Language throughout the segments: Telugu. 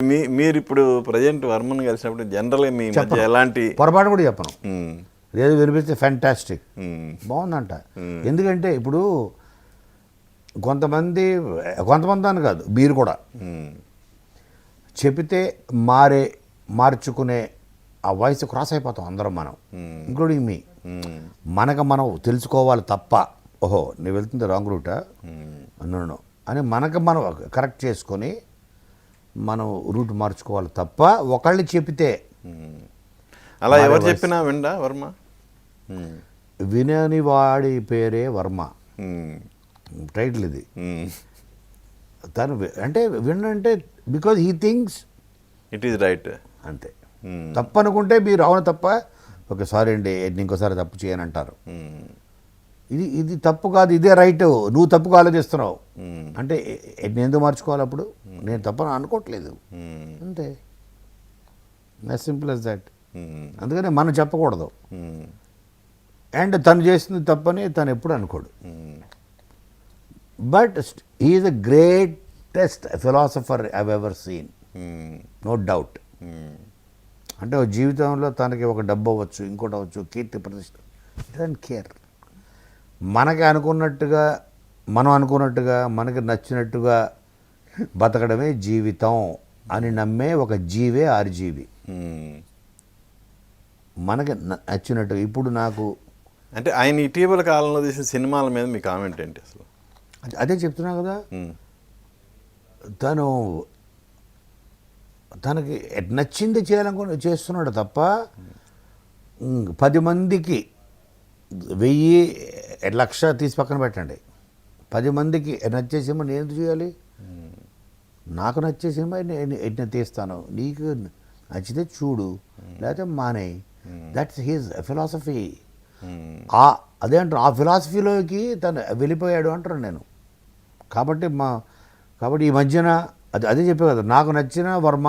మీరు ఇప్పుడు ప్రజెంట్ వర్మను కలిసినప్పుడు జనరల్గా మీ మధ్య ఎలాంటి పొరపాటు కూడా చెప్పను. లేదు వినిపిస్తే ఫ్యాంటాస్టిక్ బాగుందంట. ఎందుకంటే ఇప్పుడు కొంతమంది అని కాదు, మీరు కూడా చెబితే మార్చుకునే ఆ వాయిస్ క్రాస్ అయిపోతాం అందరం మనం, ఇంక్లూడింగ్ మీ. మనం తెలుసుకోవాలి తప్ప, ఓహో నేను వెళ్తుంది రాంగ్ రూటా అన్నాను అని మనం కరెక్ట్ చేసుకొని మనం రూట్ మార్చుకోవాలి తప్ప ఒకళ్ళు చెప్తే అలా ఎవరు చెప్పినా విండా వర్మ. వినని వాడి పేరే వర్మ టైటిల్ ఇది. తను అంటే వినంటే because he thinks it is right అంతే. తప్పు అనుకుంటే మీరు అవును తప్ప ఓకే సారీ అండి ఇంకోసారి తప్పు చేయనంటారు. ఇది తప్పు కాదు, ఇదే రైట్, నువ్వు తప్పుగా ఆలోచిస్తున్నావు అంటే నేను ఎందుకు మార్చుకోవాలి అప్పుడు? నేను తప్పని అనుకోవట్లేదు అంతే, యాజ్ సింపుల్ యాజ్ దట్. అందుకని మనం చెప్పకూడదు. అండ్ తను చేసింది తప్పని తను ఎప్పుడు అనుకోడు. But is the greatest philosopher I've ever seen, no doubt. అంటే జీవితంలో తనకి ఒక డబ్బు అవ్వచ్చు, ఇంకోటి అవ్వచ్చు, కీర్తి ప్రతిష్ట, డోంట్ కేర్. మనకి అనుకున్నట్టుగా మనకి నచ్చినట్టుగా బతకడమే జీవితం అని నమ్మే ఒక జీవే ఆర్జీవి. మనకి నచ్చినట్టుగా. ఇప్పుడు నాకు అంటే ఆయన ఇటీవల కాలంలో తీసిన సినిమాల మీద మీ కామెంట్ ఏంటి అసలు? అదే చెప్తున్నా కదా, తనకి నచ్చింది చేయాలనుకుని చేస్తున్నాడు తప్ప 10 మందికి 1000 తీసి పక్కన పెట్టండి, 10 మందికి నచ్చే సినిమా నేను ఎందుకు చేయాలి? నాకు నచ్చే సినిమా నేను తీస్తాను, నీకు నచ్చితే చూడు లేకపోతే మానేయి. That's his philosophy. అదే అంటారు, ఆ ఫిలాసఫీలోకి తను వెళ్ళిపోయాడు అంటారు నేను. కాబట్టి ఈ మధ్యన అదే చెప్పే కదా, నాకు నచ్చిన వర్మ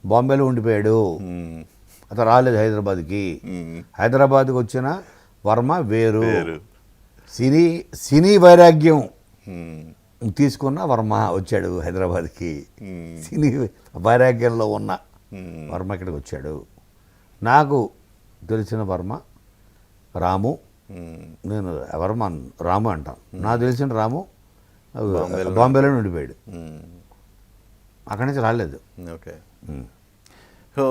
బాంబేలో ఉండిపోయాడు, అతను రాలేదు హైదరాబాద్కి. హైదరాబాద్కి వచ్చిన వర్మ వేరు, సినీ వైరాగ్యం తీసుకున్న వర్మ వచ్చాడు హైదరాబాద్కి. సినీ వైరాగ్యంలో ఉన్న వర్మ ఇక్కడికి వచ్చాడు. నాకు తెలిసిన వర్మ రాము, నేను రాము అంటాను. నాకు తెలిసిన రాము బాంబేలో ఉండిపోయాడు, అక్కడి నుంచి రాలేదు. ఓకే. సో